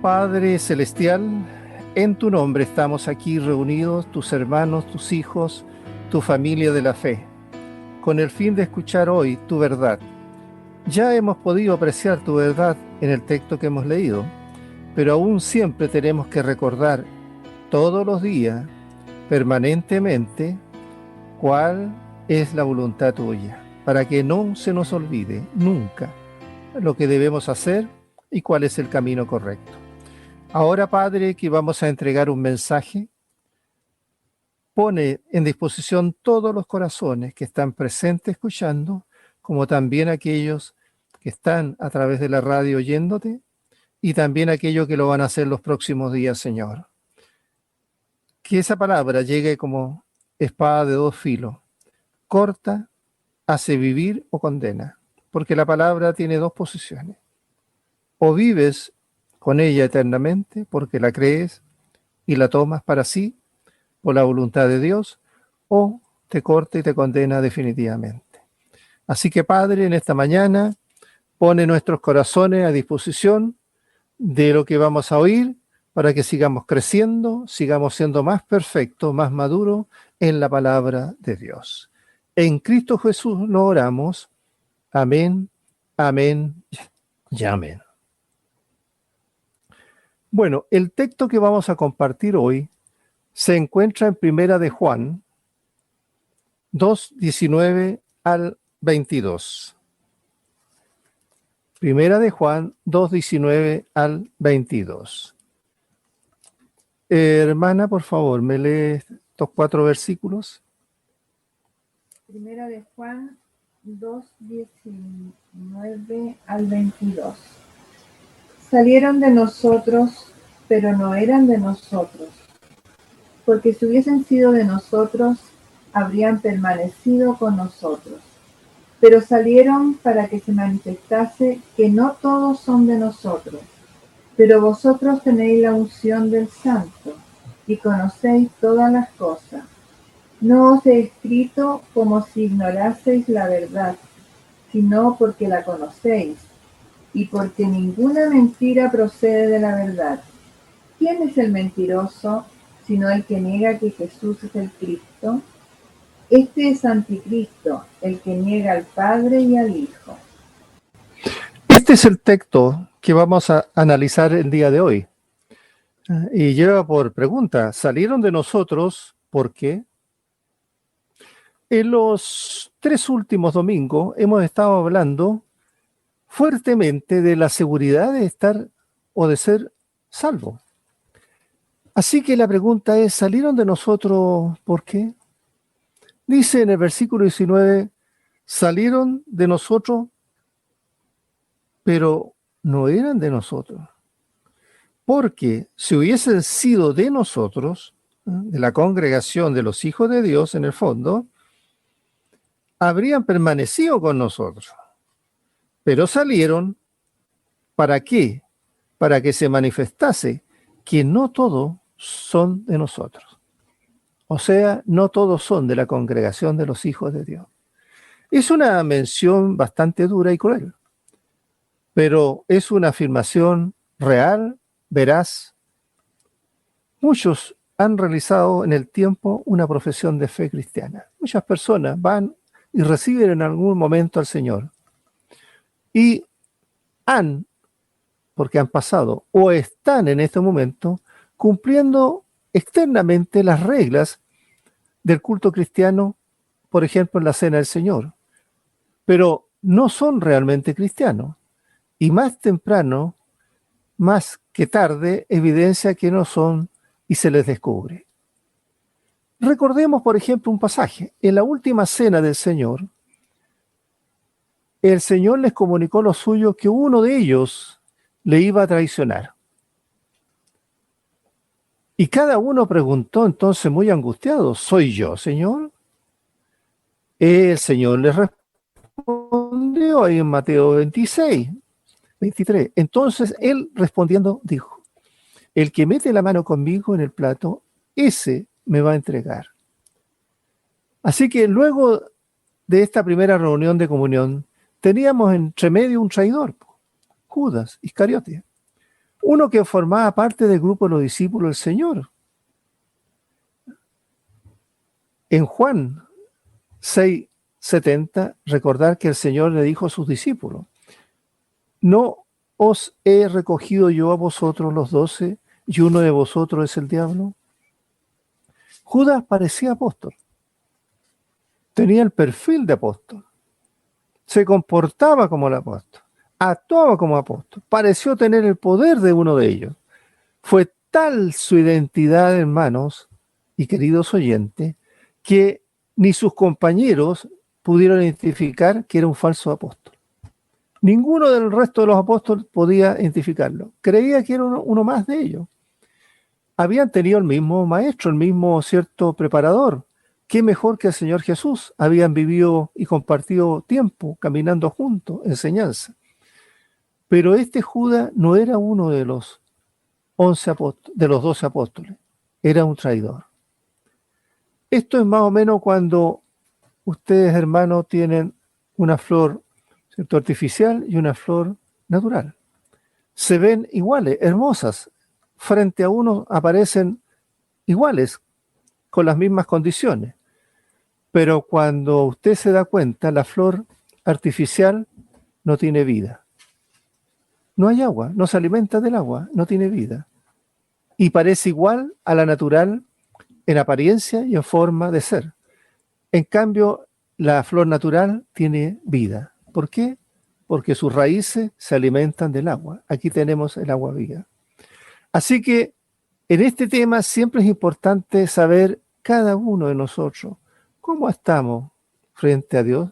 Padre Celestial, en tu nombre estamos aquí reunidos, tus hermanos, tus hijos, tu familia de la fe, con el fin de escuchar hoy tu verdad. Ya hemos podido apreciar tu verdad en el texto que hemos leído, pero aún siempre tenemos que recordar todos los días, permanentemente, cuál es la voluntad tuya, para que no se nos olvide nunca lo que debemos hacer y cuál es el camino correcto. Ahora, Padre, que vamos a entregar un mensaje, pone en disposición todos los corazones que están presentes escuchando, como también aquellos que están a través de la radio oyéndote, y también aquellos que lo van a hacer los próximos días, Señor. Que esa palabra llegue como espada de dos filos, corta, hace vivir o condena, porque la palabra tiene dos posiciones. O vives con ella eternamente porque la crees y la tomas para sí por la voluntad de Dios, o te corta y te condena definitivamente. Así que, Padre, en esta mañana pone nuestros corazones a disposición de lo que vamos a oír para que sigamos creciendo, sigamos siendo más perfectos, más maduros en la palabra de Dios. En Cristo Jesús lo oramos. Amén, amén y amén. Bueno, el texto que vamos a compartir hoy se encuentra en Primera de Juan 2:19 al 22. Primera de Juan 2:19 al 22. Hermana, por favor, ¿me lee estos 4 versículos? Primera de Juan 2:19 al 22. Salieron de nosotros, pero no eran de nosotros, porque si hubiesen sido de nosotros, habrían permanecido con nosotros. Pero salieron para que se manifestase que no todos son de nosotros. Pero vosotros tenéis la unción del Santo, y conocéis todas las cosas. No os he escrito como si ignoraseis la verdad, sino porque la conocéis, y porque ninguna mentira procede de la verdad. ¿Quién es el mentiroso, sino el que niega que Jesús es el Cristo? Este es anticristo, el que niega al Padre y al Hijo. Este es el texto que vamos a analizar el día de hoy. Y lleva por pregunta, ¿salieron de nosotros por qué? En los 3 últimos domingos hemos estado hablando fuertemente de la seguridad de estar o de ser salvo. Así que la pregunta es, ¿salieron de nosotros por qué? Dice en el versículo 19, salieron de nosotros, pero no eran de nosotros. Porque si hubiesen sido de nosotros, de la congregación de los hijos de Dios en el fondo, habrían permanecido con nosotros. Pero salieron, ¿para qué? Para que se manifestase que no todos son de nosotros. O sea, no todos son de la congregación de los hijos de Dios. Es una mención bastante dura y cruel, pero es una afirmación real, veraz. Muchos han realizado en el tiempo una profesión de fe cristiana. Muchas personas van y reciben en algún momento al Señor. Y porque han pasado o están en este momento cumpliendo externamente las reglas del culto cristiano, por ejemplo, en la Cena del Señor. Pero no son realmente cristianos. Y más temprano, más que tarde, evidencia que no son y se les descubre. Recordemos, por ejemplo, un pasaje. En la última Cena del Señor, el Señor les comunicó a los suyos que uno de ellos le iba a traicionar. Y cada uno preguntó entonces muy angustiado, ¿soy yo, Señor? El Señor les respondió ahí en Mateo 26, 23. Entonces él respondiendo dijo, el que mete la mano conmigo en el plato, ese me va a entregar. Así que luego de esta primera reunión de comunión, teníamos entre medio un traidor, Judas Iscariote. uno que formaba parte del grupo de los discípulos del Señor. En Juan 6:70, recordar que el Señor le dijo a sus discípulos: ¿no os he recogido yo a vosotros los 12 y uno de vosotros es el diablo? Judas parecía apóstol, tenía el perfil de apóstol, se comportaba como el apóstol, actuaba como apóstol, pareció tener el poder de uno de ellos. Fue tal su identidad, hermanos y queridos oyentes, que ni sus compañeros pudieron identificar que era un falso apóstol. Ninguno del resto de los apóstoles podía identificarlo. Creía que era uno más de ellos. Habían tenido el mismo maestro, el mismo cierto preparador. ¿Qué mejor que el Señor Jesús? Habían vivido y compartido tiempo caminando juntos, enseñanza. Pero este Judas no era uno de los 11 apóstoles, de los 12 apóstoles. Era un traidor. Esto es más o menos cuando ustedes, hermanos, tienen una flor, ¿cierto?, artificial y una flor natural. Se ven iguales, hermosas. Frente a uno aparecen iguales, con las mismas condiciones. Pero cuando usted se da cuenta, la flor artificial no tiene vida. No hay agua, no se alimenta del agua, no tiene vida. Y parece igual a la natural en apariencia y en forma de ser. En cambio, la flor natural tiene vida. ¿Por qué? Porque sus raíces se alimentan del agua. Aquí tenemos el agua viva. Así que en este tema siempre es importante saber cada uno de nosotros cómo estamos frente a Dios.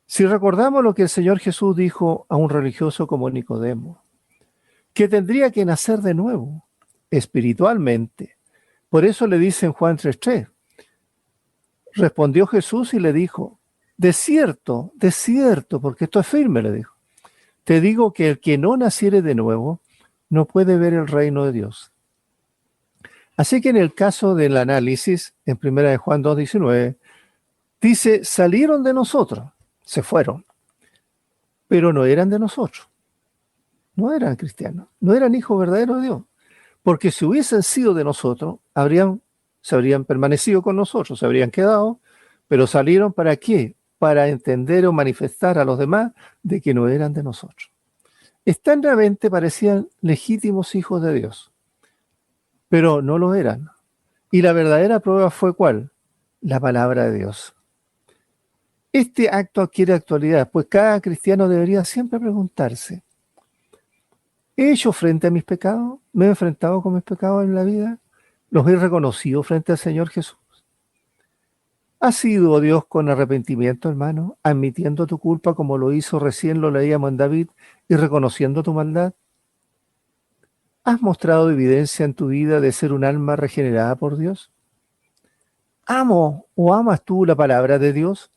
Si recordamos lo que el Señor Jesús dijo a un religioso como Nicodemo, que tendría que nacer de nuevo, espiritualmente. Por eso le dice en Juan 3:3, respondió Jesús y le dijo: de cierto, porque esto es firme, le dijo, te digo que el que no naciere de nuevo no puede ver el reino de Dios. Así que en el caso del análisis, en 1 de Juan 2:19, dice, salieron de nosotros, se fueron, pero no eran de nosotros, no eran cristianos, no eran hijos verdaderos de Dios, porque si hubiesen sido de nosotros, se habrían permanecido con nosotros, se habrían quedado, pero salieron ¿para qué? Para entender o manifestar a los demás de que no eran de nosotros. Externamente parecían legítimos hijos de Dios, pero no lo eran. Y la verdadera prueba fue ¿cuál? La palabra de Dios. Este acto adquiere actualidad, pues cada cristiano debería siempre preguntarse, ¿he hecho frente a mis pecados? ¿Me he enfrentado con mis pecados en la vida? ¿Los he reconocido frente al Señor Jesús? ¿Has ido a Dios con arrepentimiento, hermano, admitiendo tu culpa como lo hizo recién, lo leíamos en David, y reconociendo tu maldad? ¿Has mostrado evidencia en tu vida de ser un alma regenerada por Dios? ¿Amo o amas tú la palabra de Dios?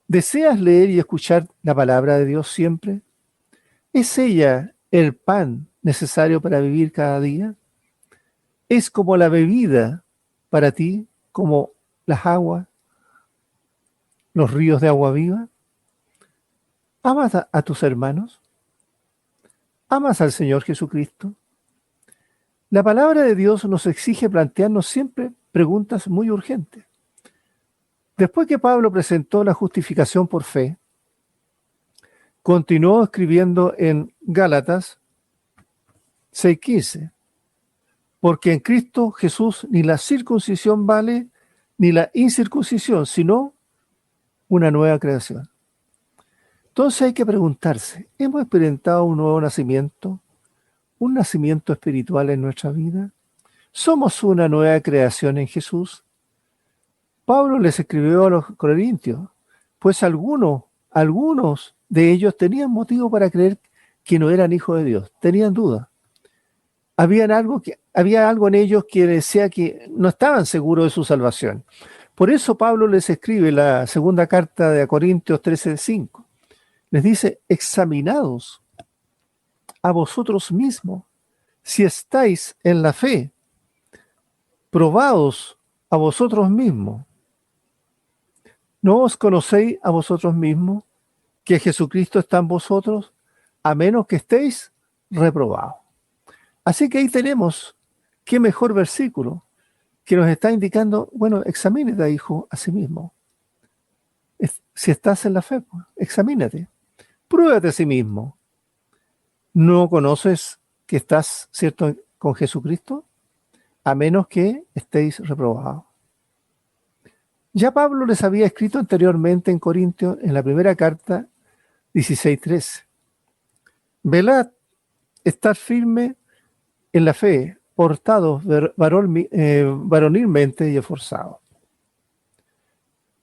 ¿Deseas leer y escuchar la palabra de Dios siempre? ¿Es ella el pan necesario para vivir cada día? ¿Es como la bebida para ti, como las aguas, los ríos de agua viva? ¿Amas a tus hermanos? ¿Amas al Señor Jesucristo? La palabra de Dios nos exige plantearnos siempre preguntas muy urgentes. Después que Pablo presentó la justificación por fe, continuó escribiendo en Gálatas 6:15, porque en Cristo Jesús ni la circuncisión vale, ni la incircuncisión, sino una nueva creación. Entonces hay que preguntarse, ¿hemos experimentado un nuevo nacimiento? ¿Un nacimiento espiritual en nuestra vida? ¿Somos una nueva creación en Jesús? Pablo les escribió a los corintios, pues algunos de ellos tenían motivo para creer que no eran hijos de Dios, tenían dudas. Había algo en ellos que decía que no estaban seguros de su salvación. Por eso Pablo les escribe la segunda carta de Corintios 13:5. Les dice, examinados a vosotros mismos, si estáis en la fe, probaos a vosotros mismos. ¿No os conocéis a vosotros mismos que Jesucristo está en vosotros, a menos que estéis reprobado. Así que ahí tenemos qué mejor versículo que nos está indicando, bueno, examínate, hijo, a sí mismo. Si estás en la fe, pues, examínate, pruébate a sí mismo. ¿No conoces que estás, cierto, con Jesucristo? A menos que estéis reprobados. Ya Pablo les había escrito anteriormente en Corintios, en la primera carta 16:13. Velad, estad firme en la fe, portados varonilmente y esforzados.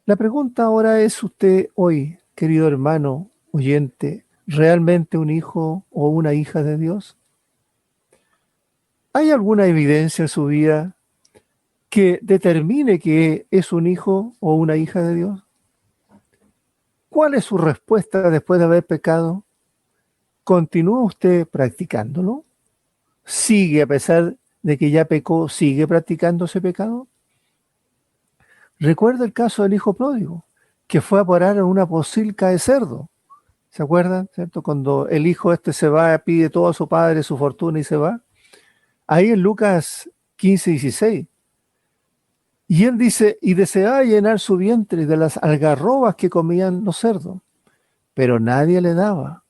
La pregunta ahora es: ¿usted hoy, querido hermano oyente, realmente un hijo o una hija de Dios? ¿Hay alguna evidencia en su vida que determine que es un hijo o una hija de Dios? ¿Cuál es su respuesta después de haber pecado? ¿Continúa usted practicándolo? ¿Sigue, a pesar de que ya pecó, sigue practicando ese pecado? Recuerda el caso del hijo pródigo, que fue a parar en una pocilga de cerdo. ¿Se acuerdan? ¿Cierto? Cuando el hijo se va, pide todo a su padre, su fortuna y se va. Ahí en Lucas 15:16. Y él dice, y deseaba llenar su vientre de las algarrobas que comían los cerdos, pero nadie le daba.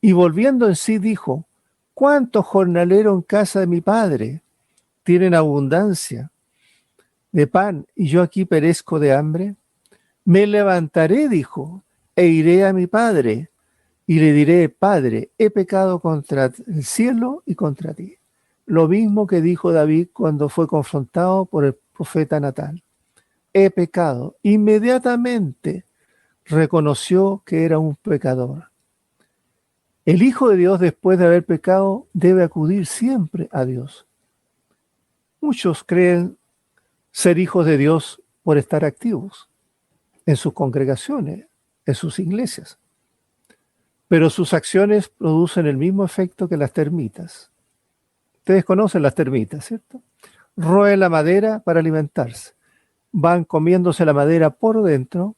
Y volviendo en sí dijo, ¿cuántos jornaleros en casa de mi padre tienen abundancia de pan y yo aquí perezco de hambre? Me levantaré, dijo, e iré a mi padre y le diré, Padre, he pecado contra el cielo y contra ti. Lo mismo que dijo David cuando fue confrontado por el profeta Natán. He pecado. Inmediatamente reconoció que era un pecador. El Hijo de Dios, después de haber pecado, debe acudir siempre a Dios. Muchos creen ser hijos de Dios por estar activos en sus congregaciones, en sus iglesias. Pero sus acciones producen el mismo efecto que las termitas. Ustedes conocen las termitas, ¿cierto? Roen la madera para alimentarse. Van comiéndose la madera por dentro,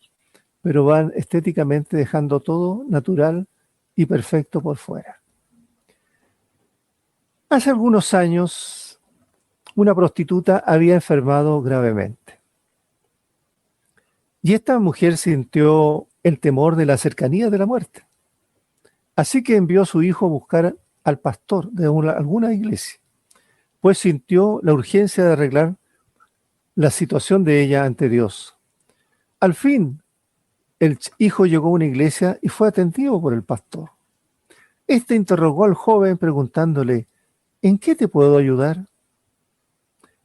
pero van estéticamente dejando todo natural y perfecto por fuera. Hace algunos años, una prostituta había enfermado gravemente. Y esta mujer sintió el temor de la cercanía de la muerte. Así que envió a su hijo a buscar al pastor de alguna iglesia, pues sintió la urgencia de arreglar la situación de ella ante Dios. Al fin, el hijo llegó a una iglesia y fue atendido por el pastor. Este interrogó al joven preguntándole, ¿en qué te puedo ayudar?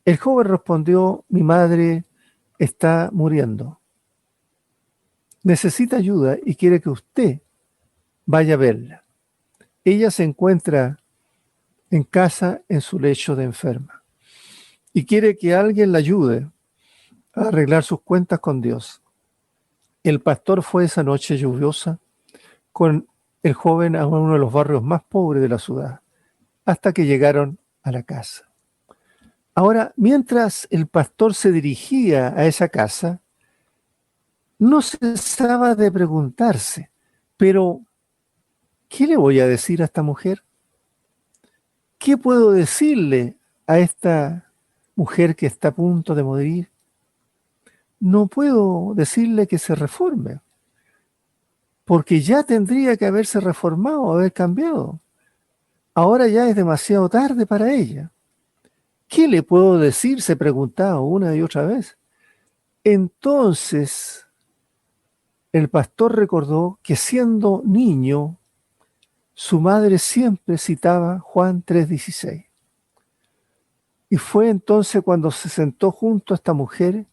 El joven respondió, mi madre está muriendo. Necesita ayuda y quiere que usted vaya a verla. Ella se encuentra en casa en su lecho de enferma y quiere que alguien la ayude a arreglar sus cuentas con Dios. El pastor fue esa noche lluviosa con el joven a uno de los barrios más pobres de la ciudad, hasta que llegaron a la casa. Ahora, mientras el pastor se dirigía a esa casa, no cesaba de preguntarse, pero ¿qué le voy a decir a esta mujer? ¿Qué puedo decirle a esta mujer que está a punto de morir? No puedo decirle que se reforme, porque ya tendría que haberse reformado, haber cambiado. Ahora ya es demasiado tarde para ella. ¿Qué le puedo decir?, se preguntaba una y otra vez. Entonces, el pastor recordó que siendo niño, su madre siempre citaba Juan 3:16. Y fue entonces cuando se sentó junto a esta mujer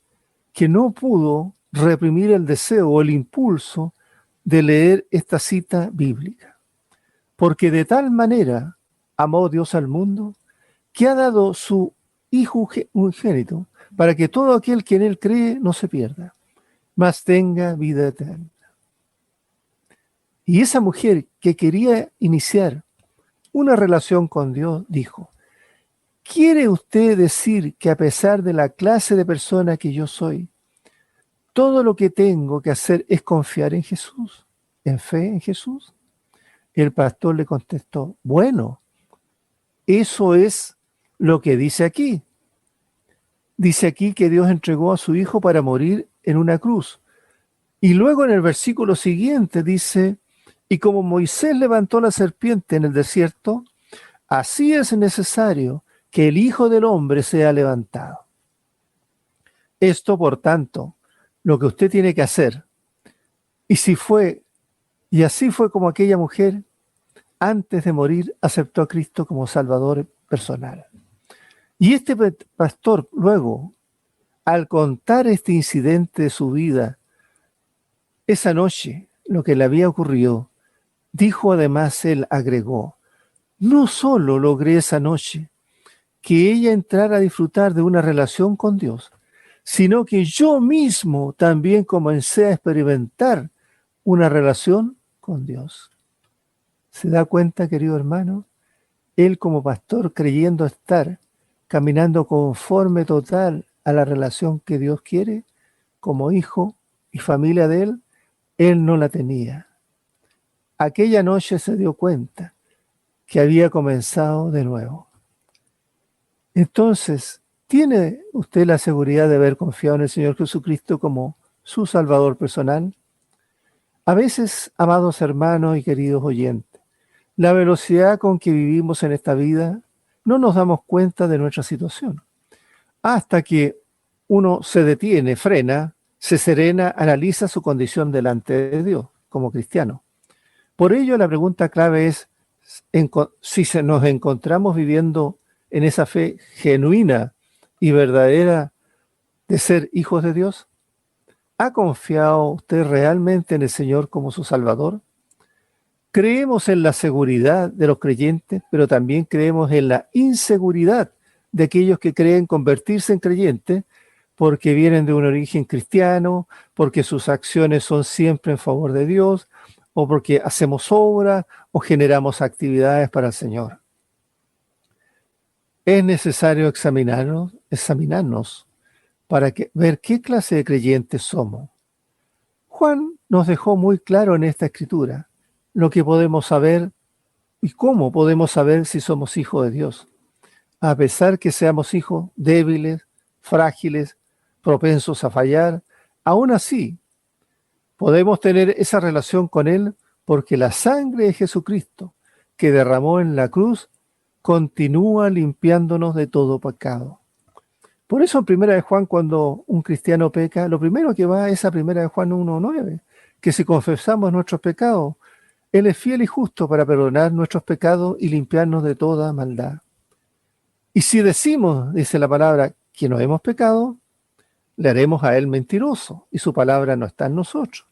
que no pudo reprimir el deseo o el impulso de leer esta cita bíblica. Porque de tal manera amó Dios al mundo que ha dado su Hijo unigénito para que todo aquel que en él cree no se pierda, mas tenga vida eterna. Y esa mujer que quería iniciar una relación con Dios dijo, ¿quiere usted decir que a pesar de la clase de persona que yo soy, todo lo que tengo que hacer es confiar en Jesús, en fe en Jesús? El pastor le contestó, bueno, eso es lo que dice aquí. Dice aquí que Dios entregó a su Hijo para morir en una cruz. Y luego en el versículo siguiente dice, y como Moisés levantó la serpiente en el desierto, así es necesario que el Hijo del Hombre sea levantado. Esto, por tanto, lo que usted tiene que hacer, y así fue como aquella mujer, antes de morir, aceptó a Cristo como Salvador personal. Y este pastor, luego, al contar este incidente de su vida, esa noche, lo que le había ocurrido, dijo además, él agregó, no solo logré esa noche que ella entrara a disfrutar de una relación con Dios, sino que yo mismo también comencé a experimentar una relación con Dios. ¿Se da cuenta, querido hermano? Él como pastor, creyendo estar caminando conforme total a la relación que Dios quiere, como hijo y familia de él no la tenía. Aquella noche se dio cuenta que había comenzado de nuevo. Entonces, ¿tiene usted la seguridad de haber confiado en el Señor Jesucristo como su Salvador personal? A veces, amados hermanos y queridos oyentes, la velocidad con que vivimos en esta vida, no nos damos cuenta de nuestra situación. Hasta que uno se detiene, frena, se serena, analiza su condición delante de Dios como cristiano. Por ello, la pregunta clave es si nos encontramos viviendo en esa fe genuina y verdadera de ser hijos de Dios. ¿Ha confiado usted realmente en el Señor como su Salvador? Creemos en la seguridad de los creyentes, pero también creemos en la inseguridad de aquellos que creen convertirse en creyentes porque vienen de un origen cristiano, porque sus acciones son siempre en favor de Dios, o porque hacemos obra o generamos actividades para el Señor. Es necesario examinarnos para ver qué clase de creyentes somos. Juan nos dejó muy claro en esta escritura lo que podemos saber y cómo podemos saber si somos hijos de Dios. A pesar que seamos hijos débiles, frágiles, propensos a fallar, aún así podemos tener esa relación con Él porque la sangre de Jesucristo que derramó en la cruz continúa limpiándonos de todo pecado. Por eso en Primera de Juan, cuando un cristiano peca, lo primero que va es a Primera de Juan 1:9, que si confesamos nuestros pecados, Él es fiel y justo para perdonar nuestros pecados y limpiarnos de toda maldad. Y si decimos, dice la palabra, que no hemos pecado, le haremos a Él mentiroso y su palabra no está en nosotros.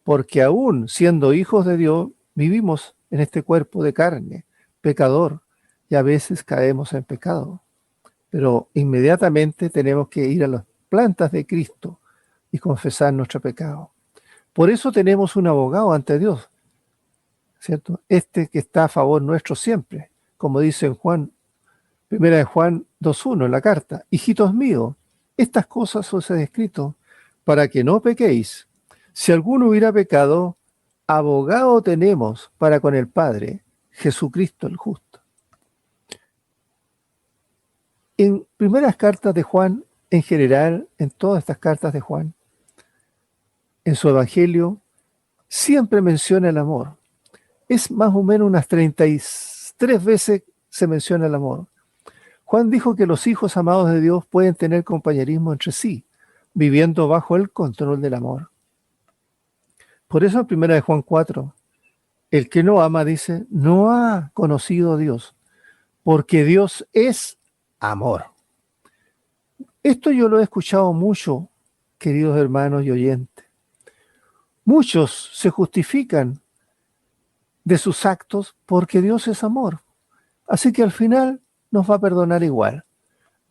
Porque aún siendo hijos de Dios, vivimos en este cuerpo de carne, pecador, y a veces caemos en pecado. Pero inmediatamente tenemos que ir a las plantas de Cristo y confesar nuestro pecado. Por eso tenemos un abogado ante Dios, ¿cierto? Este que está a favor nuestro siempre, como dice en Juan, 1 de Juan 2:1 en la carta. Hijitos míos, estas cosas os he escrito para que no pequéis. Si alguno hubiera pecado, abogado tenemos para con el Padre, Jesucristo el justo. En primeras cartas de Juan, en general, en todas estas cartas de Juan, en su evangelio, siempre menciona el amor. Es más o menos unas 33 veces se menciona el amor. Juan dijo que los hijos amados de Dios pueden tener compañerismo entre sí, viviendo bajo el control del amor. Por eso en 1 de Juan 4, el que no ama, dice, no ha conocido a Dios, porque Dios es amor. Esto yo lo he escuchado mucho, queridos hermanos y oyentes. Muchos se justifican de sus actos porque Dios es amor. Así que al final nos va a perdonar igual.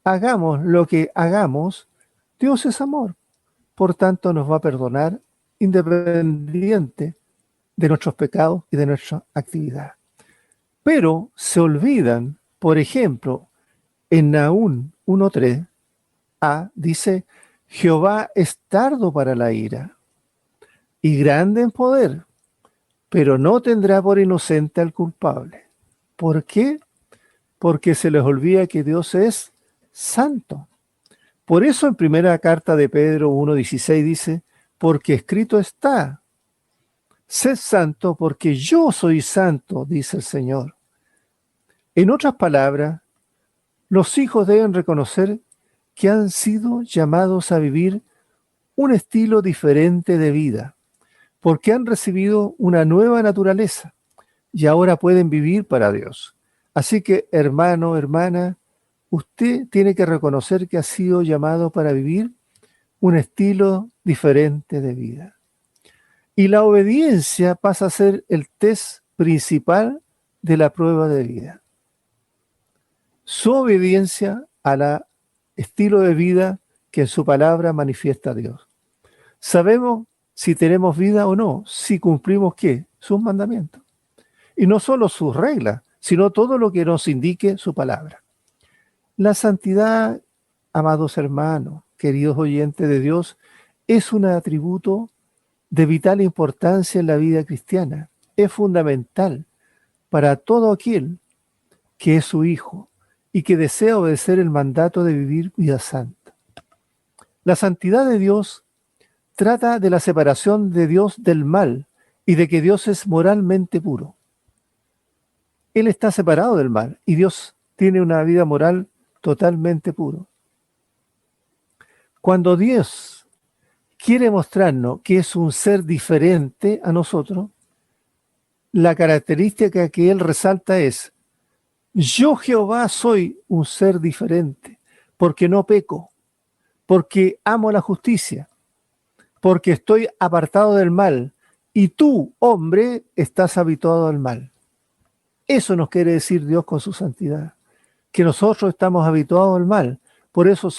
Hagamos lo que hagamos, Dios es amor. Por tanto, nos va a perdonar independiente de nuestros pecados y de nuestra actividad. Pero se olvidan, por ejemplo, en Nahum 1:3a dice, Jehová es tardo para la ira y grande en poder, pero no tendrá por inocente al culpable. ¿Por qué? porque se les olvida que Dios es santo. Por eso en primera carta de Pedro 1:16 dice, porque escrito está, sed santo porque yo soy santo, dice el Señor. En otras palabras, los hijos deben reconocer que han sido llamados a vivir un estilo diferente de vida, porque han recibido una nueva naturaleza y ahora pueden vivir para Dios. Así que, hermano, hermana, usted tiene que reconocer que ha sido llamado para vivir un estilo diferente de vida. Y la obediencia pasa a ser el test principal de la prueba de vida. Su obediencia al estilo de vida que en su palabra manifiesta Dios. Sabemos si tenemos vida o no, si cumplimos ¿qué? Sus mandamientos. Y no solo sus reglas, sino todo lo que nos indique su palabra. La santidad, amados hermanos, queridos oyentes de Dios, es un atributo de vital importancia en la vida cristiana. Es fundamental para todo aquel que es su hijo y que desea obedecer el mandato de vivir vida santa. La santidad de Dios trata de la separación de Dios del mal y de que Dios es moralmente puro. Él está separado del mal y Dios tiene una vida moral totalmente puro. Cuando Dios quiere mostrarnos que es un ser diferente a nosotros, la característica que Él resalta es: yo Jehová soy un ser diferente, porque no peco, porque amo la justicia, porque estoy apartado del mal, y tú, hombre, estás habituado al mal. Eso nos quiere decir Dios con su santidad, que nosotros estamos habituados al mal, por eso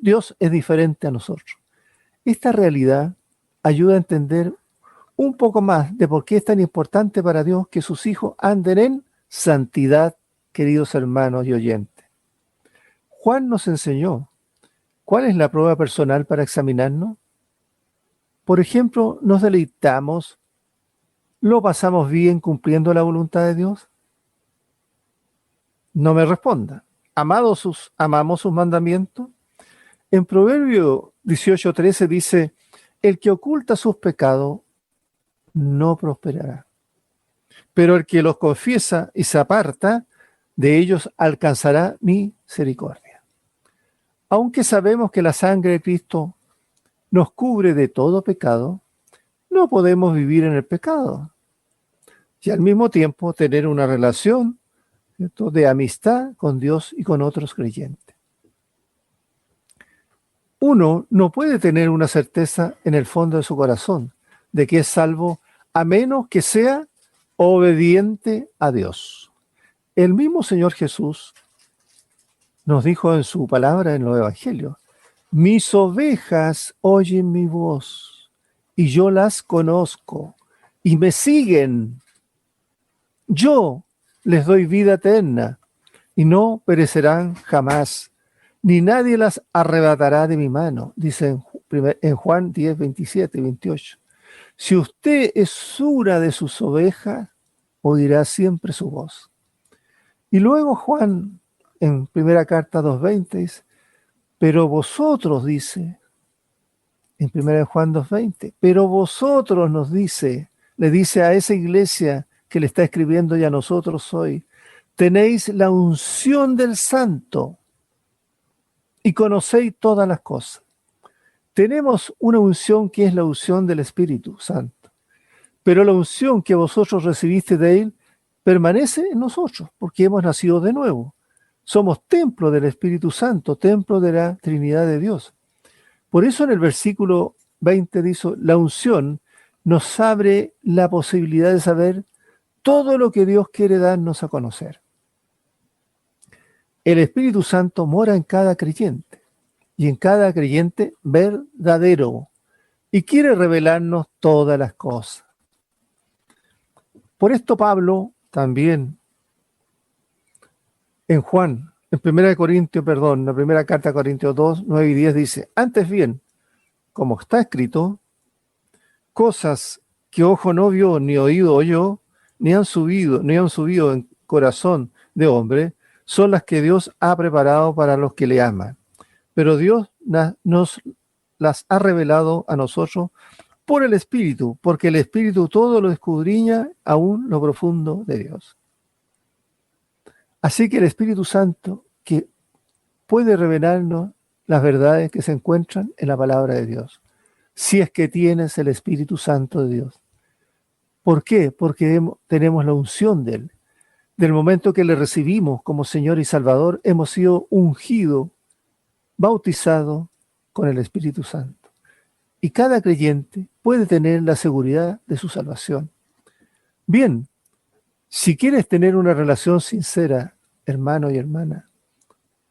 Dios es diferente a nosotros. Esta realidad ayuda a entender un poco más de por qué es tan importante para Dios que sus hijos anden en santidad, queridos hermanos y oyentes. Juan nos enseñó cuál es la prueba personal para examinarnos. Por ejemplo, ¿nos deleitamos? ¿Lo pasamos bien cumpliendo la voluntad de Dios? No me responda. ¿Amamos sus mandamientos? En Proverbio 18:13 dice, el que oculta sus pecados no prosperará, pero el que los confiesa y se aparta de ellos alcanzará misericordia. Aunque sabemos que la sangre de Cristo nos cubre de todo pecado, no podemos vivir en el pecado y al mismo tiempo tener una relación, ¿cierto?, de amistad con Dios y con otros creyentes. Uno no puede tener una certeza en el fondo de su corazón de que es salvo a menos que sea obediente a Dios. El mismo Señor Jesús nos dijo en su palabra en los evangelios, mis ovejas oyen mi voz y yo las conozco y me siguen. Yo les doy vida eterna y no perecerán jamás, ni nadie las arrebatará de mi mano, dice en Juan 10, 27 y 28. Si usted es una de sus ovejas, oirá siempre su voz. Y luego Juan, en primera carta 2:20, dice, pero vosotros, dice, en primera Juan 2:20, pero vosotros nos dice, le dice a esa iglesia que le está escribiendo y a nosotros hoy, tenéis la unción del Santo y conocéis todas las cosas. Tenemos una unción que es la unción del Espíritu Santo, pero la unción que vosotros recibiste de Él permanece en nosotros, porque hemos nacido de nuevo. Somos templo del Espíritu Santo, templo de la Trinidad de Dios. Por eso en el versículo 20 dice, la unción nos abre la posibilidad de saber todo lo que Dios quiere darnos a conocer. El Espíritu Santo mora en cada creyente y en cada creyente verdadero y quiere revelarnos todas las cosas. Por esto Pablo también en la primera carta a Corintios 2, 9 y 10 dice, antes bien, como está escrito, cosas que ojo no vio, ni oído oyó, ni han subido en corazón de hombre, son las que Dios ha preparado para los que le aman. Pero Dios nos las ha revelado a nosotros por el Espíritu, porque el Espíritu todo lo escudriña, aún lo profundo de Dios. Así que el Espíritu Santo, que puede revelarnos las verdades que se encuentran en la palabra de Dios, si es que tienes el Espíritu Santo de Dios. ¿Por qué? Porque tenemos la unción de Él. Del momento que le recibimos como Señor y Salvador, hemos sido ungidos, bautizados con el Espíritu Santo. Y cada creyente puede tener la seguridad de su salvación. Bien, si quieres tener una relación sincera, hermano y hermana,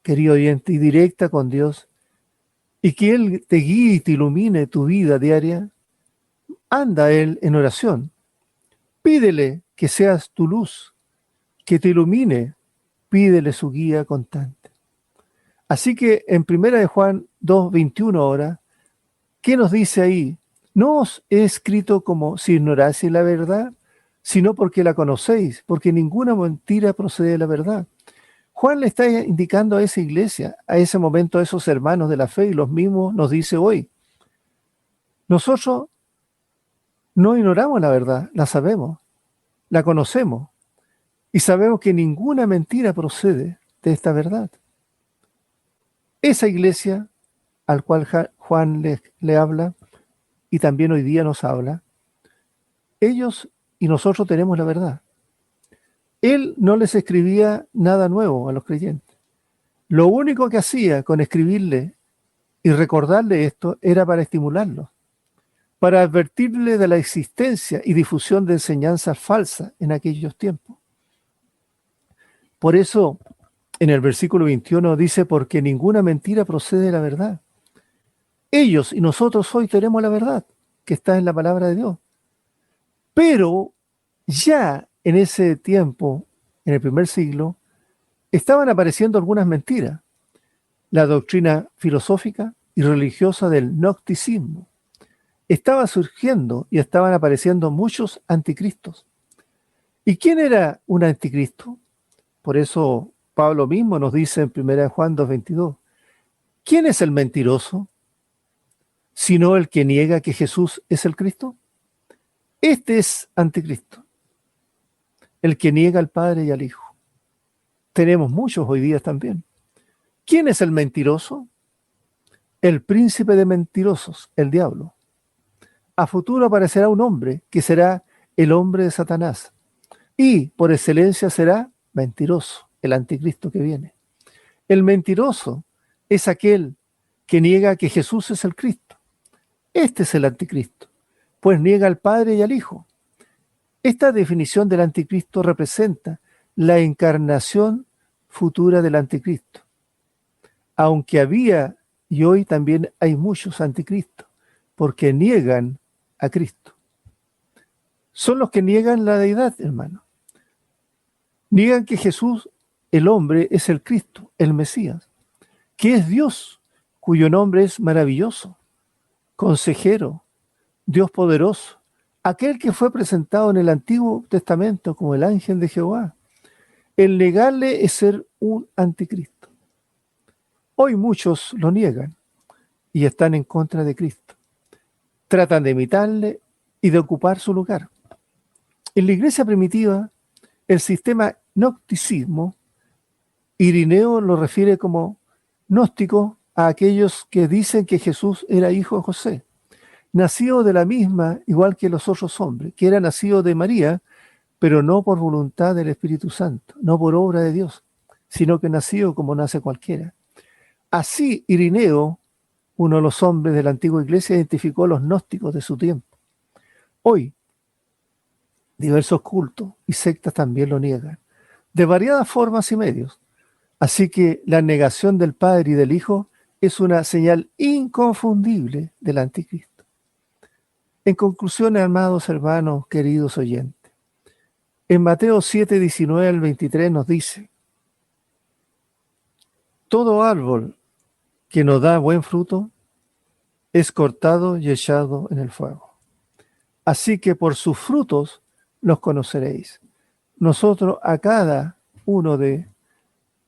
querido oyente, y directa con Dios, y que Él te guíe y te ilumine tu vida diaria, anda a Él en oración. Pídele que seas tu luz, que te ilumine, pídele su guía constante. Así que en 1 de Juan 2:21 ahora, ¿qué nos dice ahí? No os he escrito como si ignoraseis la verdad, sino porque la conocéis, porque ninguna mentira procede de la verdad. Juan le está indicando a esa iglesia, a ese momento, a esos hermanos de la fe, y los mismos nos dice hoy. Nosotros no ignoramos la verdad, la sabemos, la conocemos, y sabemos que ninguna mentira procede de esta verdad. Esa iglesia al cual Juan le habla, y también hoy día nos habla, ellos y nosotros tenemos la verdad. Él no les escribía nada nuevo a los creyentes. Lo único que hacía con escribirle y recordarle esto era para estimularlos, para advertirle de la existencia y difusión de enseñanzas falsas en aquellos tiempos. Por eso, en el versículo 21 dice, porque ninguna mentira procede de la verdad. Ellos y nosotros hoy tenemos la verdad, que está en la palabra de Dios. Pero ya en ese tiempo, en el primer siglo, estaban apareciendo algunas mentiras. La doctrina filosófica y religiosa del gnosticismo estaba surgiendo y estaban apareciendo muchos anticristos. ¿Y quién era un anticristo? Por eso Pablo mismo nos dice en 1 Juan 2:22, ¿quién es el mentiroso? Sino el que niega que Jesús es el Cristo. Este es anticristo, el que niega al Padre y al Hijo. Tenemos muchos hoy día también. ¿Quién es el mentiroso? El príncipe de mentirosos, el diablo. A futuro aparecerá un hombre que será el hombre de Satanás y por excelencia será mentiroso, el anticristo que viene. El mentiroso es aquel que niega que Jesús es el Cristo. Este es el anticristo, pues niega al Padre y al Hijo. Esta definición del anticristo representa la encarnación futura del anticristo. Aunque había y hoy también hay muchos anticristos, porque niegan a Cristo. Son los que niegan la deidad, hermano. Niegan que Jesús, el hombre, es el Cristo, el Mesías, que es Dios, cuyo nombre es maravilloso, consejero, Dios poderoso, aquel que fue presentado en el Antiguo Testamento como el ángel de Jehová. El negarle es ser un anticristo. Hoy muchos lo niegan y están en contra de Cristo. Tratan de imitarle y de ocupar su lugar. En la iglesia primitiva, el sistema gnosticismo, Irineo lo refiere como gnóstico a aquellos que dicen que Jesús era hijo de José, nacido de la misma, igual que los otros hombres, que era nacido de María, pero no por voluntad del Espíritu Santo, no por obra de Dios, sino que nacido como nace cualquiera. Así Irineo, uno de los hombres de la antigua iglesia, identificó a los gnósticos de su tiempo. Hoy, diversos cultos y sectas también lo niegan, de variadas formas y medios. Así que la negación del Padre y del Hijo es una señal inconfundible del anticristo. En conclusión, amados hermanos, queridos oyentes, en Mateo 7:19 al 23 nos dice: todo árbol que no da buen fruto es cortado y echado en el fuego. Así que por sus frutos los conoceréis. Nosotros a cada uno de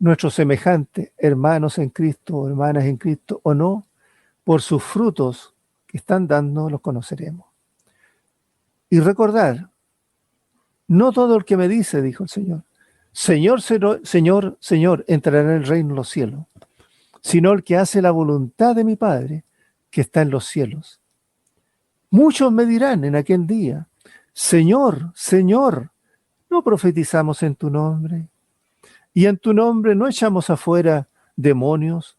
nuestros semejantes, hermanos en Cristo o hermanas en Cristo o no, por sus frutos que están dando los conoceremos. Y recordar, no todo el que me dice, dijo el Señor, Señor, Señor, Señor, entrará en el reino de los cielos, sino el que hace la voluntad de mi Padre que está en los cielos. Muchos me dirán en aquel día, Señor, Señor, ¿no profetizamos en tu nombre? Y en tu nombre no echamos afuera demonios,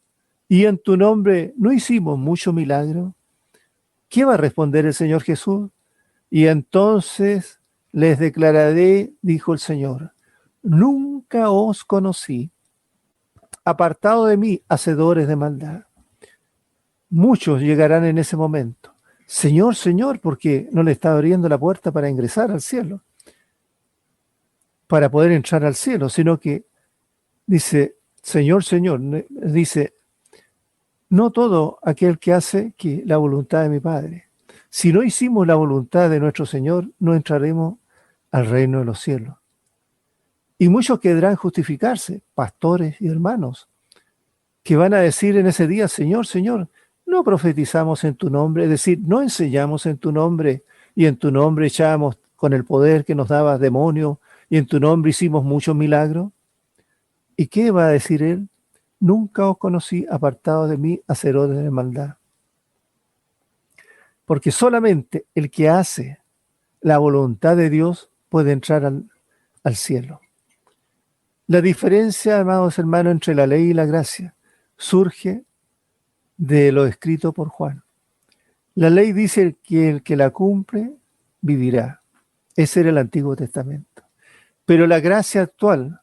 y en tu nombre no hicimos mucho milagro. ¿Qué va a responder el Señor Jesús? Y entonces les declararé, dijo el Señor, nunca os conocí, apartado de mí, hacedores de maldad. Muchos llegarán en ese momento. Señor, Señor, porque no le está abriendo la puerta para ingresar al cielo, para poder entrar al cielo, sino que dice, Señor, Señor, dice, no todo aquel que hace que la voluntad de mi Padre. Si no hicimos la voluntad de nuestro Señor, no entraremos al reino de los cielos. Y muchos querrán justificarse, pastores y hermanos, que van a decir en ese día, Señor, Señor, no profetizamos en tu nombre, es decir, no enseñamos en tu nombre, y en tu nombre echamos con el poder que nos daba demonio, y en tu nombre hicimos muchos milagros. ¿Y qué va a decir él? Nunca os conocí, apartados de mí, hacedores de maldad. Porque solamente el que hace la voluntad de Dios puede entrar al cielo. La diferencia, amados hermanos, entre la ley y la gracia surge de lo escrito por Juan. La ley dice que el que la cumple vivirá. Ese era el Antiguo Testamento. Pero la gracia actual,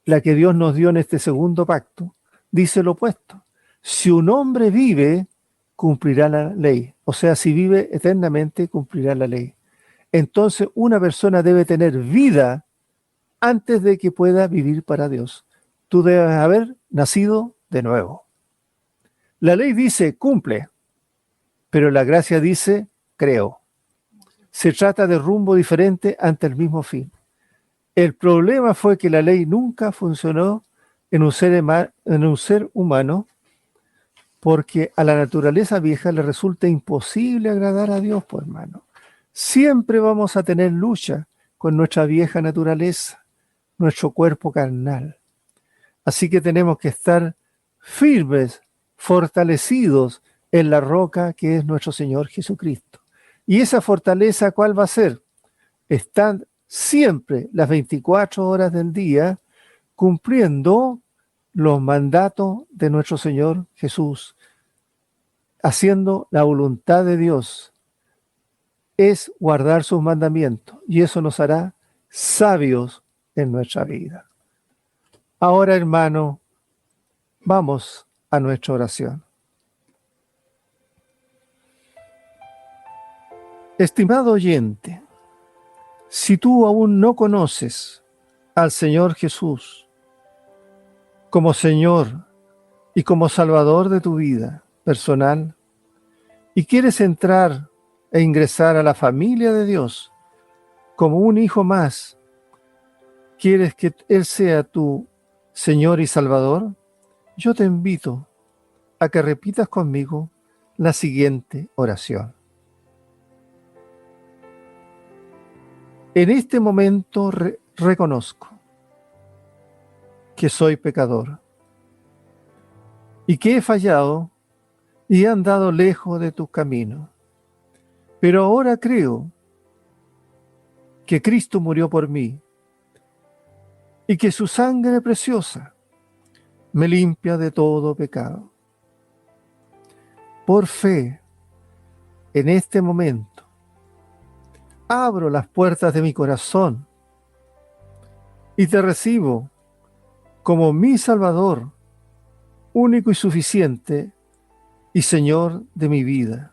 la que Dios nos dio en este segundo pacto, dice lo opuesto. Si un hombre vive, cumplirá la ley. O sea, si vive eternamente, cumplirá la ley. Entonces, una persona debe tener vida antes de que pueda vivir para Dios. Tú debes haber nacido de nuevo. La ley dice, cumple, pero la gracia dice, creo. Se trata de rumbo diferente ante el mismo fin. El problema fue que la ley nunca funcionó en un ser humano, porque a la naturaleza vieja le resulta imposible agradar a Dios, pues hermano. Siempre vamos a tener lucha con nuestra vieja naturaleza, nuestro cuerpo carnal. Así que tenemos que estar firmes, fortalecidos en la roca que es nuestro Señor Jesucristo. ¿Y esa fortaleza cuál va a ser? Estar siempre las 24 horas del día cumpliendo los mandatos de nuestro Señor Jesús, haciendo la voluntad de Dios. Es guardar sus mandamientos y eso nos hará sabios en nuestra vida. Ahora, hermano, vamos a nuestra oración. Estimado oyente, si tú aún no conoces al Señor Jesús como Señor y como Salvador de tu vida personal y quieres entrar e ingresar a la familia de Dios como un hijo más, quieres que Él sea tu Señor y Salvador, yo te invito a que repitas conmigo la siguiente oración. En este momento reconozco que soy pecador y que he fallado y he andado lejos de tus caminos. Pero ahora creo que Cristo murió por mí y que su sangre preciosa me limpia de todo pecado. Por fe, en este momento, abro las puertas de mi corazón y te recibo como mi Salvador, único y suficiente y Señor de mi vida.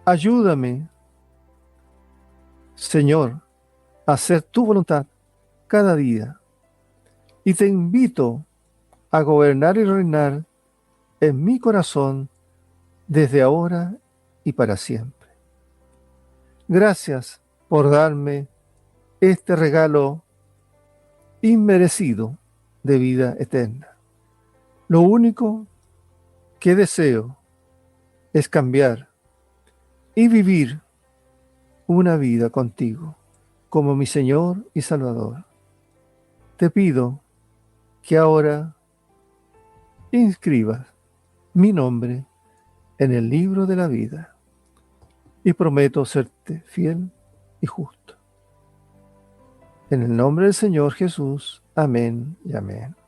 Ayúdame, Señor, a hacer tu voluntad cada día y te invito a gobernar y reinar en mi corazón desde ahora y para siempre. Gracias por darme este regalo inmerecido de vida eterna. Lo único que deseo es cambiar y vivir una vida contigo como mi Señor y Salvador. Te pido que ahora inscribas mi nombre en el libro de la vida y prometo serte fiel y justo. En el nombre del Señor Jesús. Amén y amén.